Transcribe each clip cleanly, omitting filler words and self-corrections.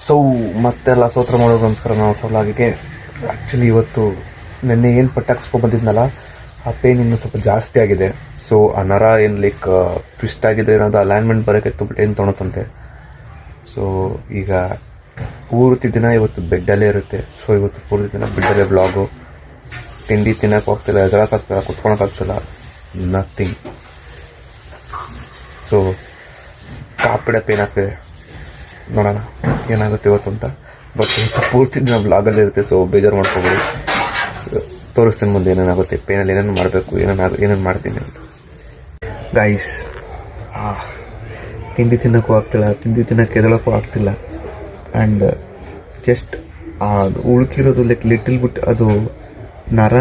So ಮತ್ತೆಲ್ಲ ಸ್ತೋತ್ರ ಮಾಡೋದು ನಮಸ್ಕಾರ. ನಾವು ಸಲಾಗಿಗೆ ಆ್ಯಕ್ಚುಲಿ ಇವತ್ತು ನೆನ್ನೆ ಏನು ಪಟ್ಟ ಹಾಕಿಸ್ಕೊಂಡು ಬಂದಿದ್ನಲ್ಲ, ಆ ಪೇನ್ ಇನ್ನೂ ಸ್ವಲ್ಪ ಜಾಸ್ತಿ ಆಗಿದೆ. ಸೊ ಆ ನರ ಏನು ಲೈಕ್ ಟ್ವಿಸ್ಟ್ ಆಗಿದೆ, ಏನಾದ್ರು ಅಲೈನ್ಮೆಂಟ್ ಬರೋಕ್ಕೆ ತುಂಬ ಟೈಮ್ ತೊಗೊಳತ್ತಂತೆ. ಸೊ ಈಗ ಪೂರ್ತಿ ದಿನ ಇವತ್ತು ಬೆಡ್ಡಲ್ಲೇ ಇರುತ್ತೆ. ಸೊ ಇವತ್ತು ಪೂರ್ತಿ ದಿನ ಬೆಡ್ಡಲ್ಲೇ ಬ್ಲಾಗು. ತಿಂಡಿ ತಿನ್ನೋಕೆ ಹೋಗ್ತಿಲ್ಲ, ಎದುರಾಕಾಗ್ತಿಲ್ಲ, ಕುತ್ಕೊಳಕ್ಕಾಗ್ತಿಲ್ಲ, ನಥಿಂಗ್. ಸೊ ಕಾಪಿಡ ಪೇನ್ ಆಗ್ತಿದೆ. ನೋಡೋಣ ಏನಾಗುತ್ತೆ ಇವತ್ತು ಅಂತ. ಬಟ್ ಪೂರ್ತಿ ದಿನ ಬ್ಲಾಗಲ್ಲಿ ಇರುತ್ತೆ. ಸೊ ಬೇಜಾರು ಮಾಡ್ಕೋಬೋದು. ತೋರಿಸ್ತೀನಿ ಮುಂದೆ ಏನೇನಾಗುತ್ತೆ, ಪೇನಲ್ಲಿ ಏನೇನು ಮಾಡಬೇಕು, ಏನೇನು ಮಾಡ್ತೀನಿ ಅಂತ. ಗೈಸ್, ತಿಂಡಿ ತಿನ್ನೋಕ್ಕೂ ಆಗ್ತಿಲ್ಲ, ತಿಂಡಿ ತಿನ್ನೋಕ್ಕೆ ಎದಳಕ್ಕೂ ಆಗ್ತಿಲ್ಲ. ಆ್ಯಂಡ್ ಜಸ್ಟ್ ಉಳ್ಕಿರೋದು ಲೈಕ್ ಲಿಟಲ್ ಬಿಟ್ ಅದು ನರ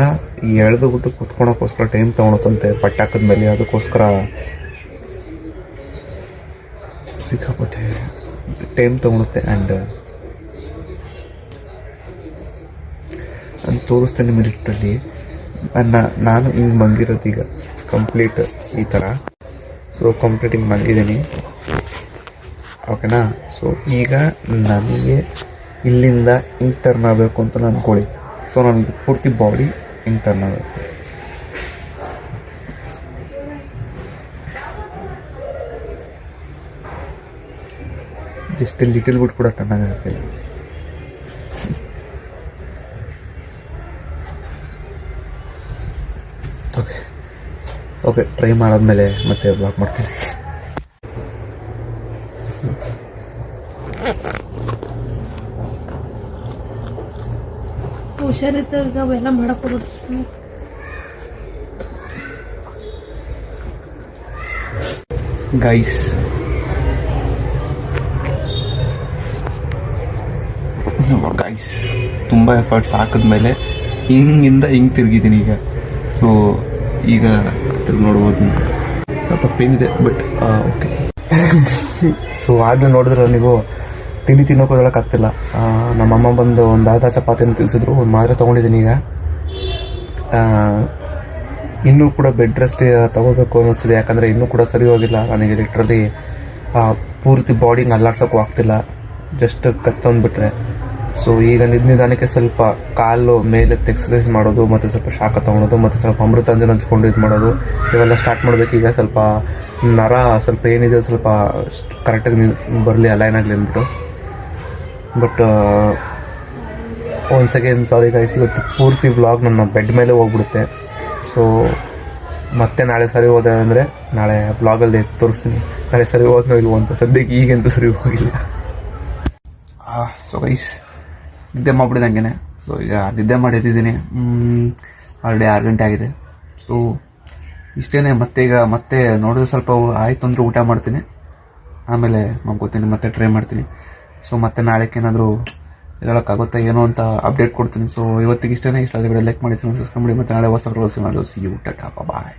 ಎಳೆದು ಬಿಟ್ಟು ಕುತ್ಕೊಳಕ್ಕೋಸ್ಕರ ಟೈಮ್ ತೊಗೊಳತ್ತಂತೆ ಬಟ್ಟೆ ಹಾಕಿದ್ಮೇಲೆ. ಅದಕ್ಕೋಸ್ಕರ ಸಿಕ್ಕಾಪಟ್ಟೆ ಟೈಮ್ ತೊಗೊಳುತ್ತೆ. ಆ್ಯಂಡ್ ತೋರಿಸ್ತೇನೆ ಮಿಲಿಟ್ರಲ್ಲಿ. ನಾನು ಹಿಂಗೆ ಮಲಗಿರೋದು ಈಗ ಕಂಪ್ಲೀಟ್ ಈ ಥರ. ಸೊ ಕಂಪ್ಲೀಟ್ ಹಿಂಗೆ ಮಲಗಿದ್ದೀನಿ, ಓಕೆನಾ. ಸೊ ಈಗ ನನಗೆ ಇಲ್ಲಿಂದ ಹಿಂಗೆ ಟರ್ನ್ ಆಗಬೇಕು ಅಂತ ಅಂದ್ಕೊಳ್ಳಿ. ಸೊ ನನಗೆ ಪೂರ್ತಿ ಬಾಡಿ ಹಿಂಗೆ ಟರ್ನ್ ಆಗಬೇಕು. ಜಸ್ಟ್ ಲಿಟಲ್ ಬಿಟ್ ಕೂಡ ತಣ್ಣಗಾಗ್ತಿಲ್ಲ. ಓಕೆ ಟ್ರೈ ಮಾಡಾದ್ಮೇಲೆ ಮತ್ತೆ ಬ್ಲಾಕ್ ಮಾಡ್ತೀನಿ. ಹುಷಾರಿದ್ದಾಗ ಅವೆಲ್ಲ ಮಾಡಕ್ಕೆ ಗೈಸ್, ತುಂಬ ಎಫರ್ಟ್ಸ್ ಹಾಕಿದ್ಮೇಲೆ ಹಿಂಗಿಂದ ಹಿಂಗೆ ತಿರುಗಿದ್ದೀನಿ ಈಗ. ಸೊ ಈಗ ತಿರುಗಿ ನೋಡ್ಬೋದು. ಸ್ವಲ್ಪ ಪೇನ್ ಇದೆ, ಬಟ್ ಓಕೆ. ಸೊ ಆಗಲೇ ನೋಡಿದ್ರೆ ನೀವು ತಿಂಡಿ ತಿನ್ನೋಕೋದಕ್ಕಾಗ್ತಿಲ್ಲ. ನಮ್ಮಮ್ಮ ಬಂದು ಒಂದು ಅರ್ಧ ಚಪಾತಿನ ತಿನ್ಸಿದ್ರು, ಒಂದು ಮಾತ್ರೆ ತೊಗೊಂಡಿದ್ದೀನಿ. ಈಗ ಇನ್ನೂ ಕೂಡ ಬೆಡ್ ರೆಸ್ಟ್ ತೊಗೋಬೇಕು ಅನ್ನಿಸ್ತಿದೆ. ಯಾಕಂದರೆ ಇನ್ನೂ ಕೂಡ ಸರಿ ಹೋಗಿಲ್ಲ ನನಗೆ. ಲಿಟ್ರಲಿ ಪೂರ್ತಿ ಬಾಡಿನ ಅಲ್ಲಾಡ್ಸೋಕ್ಕೂ ಆಗ್ತಿಲ್ಲ, ಜಸ್ಟ್ ಕತ್ತೊಂದ್ಬಿಟ್ರೆ. ಸೊ ಈಗ ನಿಧಾನಕ್ಕೆ ಸ್ವಲ್ಪ ಕಾಲು ಮೇಲೆ ಎಕ್ಸಸೈಸ್ ಮಾಡೋದು, ಮತ್ತು ಸ್ವಲ್ಪ ಶಾಖ ತೊಗೊಳೋದು, ಮತ್ತು ಸ್ವಲ್ಪ ಅಮೃತಾಂಜನ ಹಂಚ್ಕೊಂಡು ಇದು ಮಾಡೋದು, ಇವೆಲ್ಲ ಸ್ಟಾರ್ಟ್ ಮಾಡಬೇಕು. ಈಗ ಸ್ವಲ್ಪ ನರ ಸ್ವಲ್ಪ ಏನಿದೆ ಸ್ವಲ್ಪ ಕರೆಕ್ಟಾಗಿ ಬರಲಿ, ಅಲೈನ್ ಆಗಲಿ ಅಂದ್ಬಿಟ್ಟು. But once again sorry guys, ಇವತ್ತು ಪೂರ್ತಿ ವ್ಲಾಗ್ ನನ್ನ ಬೆಡ್ ಮೇಲೆ ಹೋಗ್ಬಿಡುತ್ತೆ. ಸೊ ಮತ್ತೆ ನಾಳೆ ಸರಿ ಹೋದೆ ಅಂದರೆ ನಾಳೆ ವ್ಲಾಗಲ್ಲಿ ತೋರಿಸ್ತೀನಿ. ನಾಳೆ ಸರಿ ಹೋದ್ನೋ ಇಲ್ವೋ ಅಂತ. ಸದ್ಯಕ್ಕೆ ಈಗಂತೂ ಸರಿ ಹೋಗಿಲ್ಲ. ಸೊ ಗೈಸ್, ನಿದ್ದೆ ಮಾಡ್ಬಿಟ್ಟಿದೆ ಹಂಗೆ. ಸೊ ಈಗ ನಿದ್ದೆ ಮಾಡಿ ಎದ್ದಿದ್ದೀನಿ. ಆಲ್ರೆಡಿ 6 ಗಂಟೆ ಆಗಿದೆ. ಸೊ ಇಷ್ಟೇ. ಮತ್ತೆ ನೋಡಿದ್ರೆ ಸ್ವಲ್ಪ ಆಯಿತು ಅಂದರೆ ಊಟ ಮಾಡ್ತೀನಿ, ಆಮೇಲೆ ಮಲ್ಕೋತೀನಿ, ಮತ್ತೆ ಟ್ರೈ ಮಾಡ್ತೀನಿ. ಸೊ ಮತ್ತೆ ನಾಳೆಗೆ ಏನಾದರೂ ಹೇಳೋಕ್ಕಾಗುತ್ತಾ ಏನೋ ಅಂತ ಅಪ್ಡೇಟ್ ಕೊಡ್ತೀನಿ. ಸೊ ಇವತ್ತಿಗೆ ಇಷ್ಟೇ. ಇಷ್ಟ ಆದರೆ ವಿಡಿಯೋ ಲೈಕ್ ಮಾಡಿ, ಸಬ್ಸ್ಕ್ರೈಬ್ ಮಾಡಿ, ಮತ್ತೆ ನಾಳೆ ಹೊಸ ಸಿ ಯು. ಟಾಟಾ, ಬಾಯ್.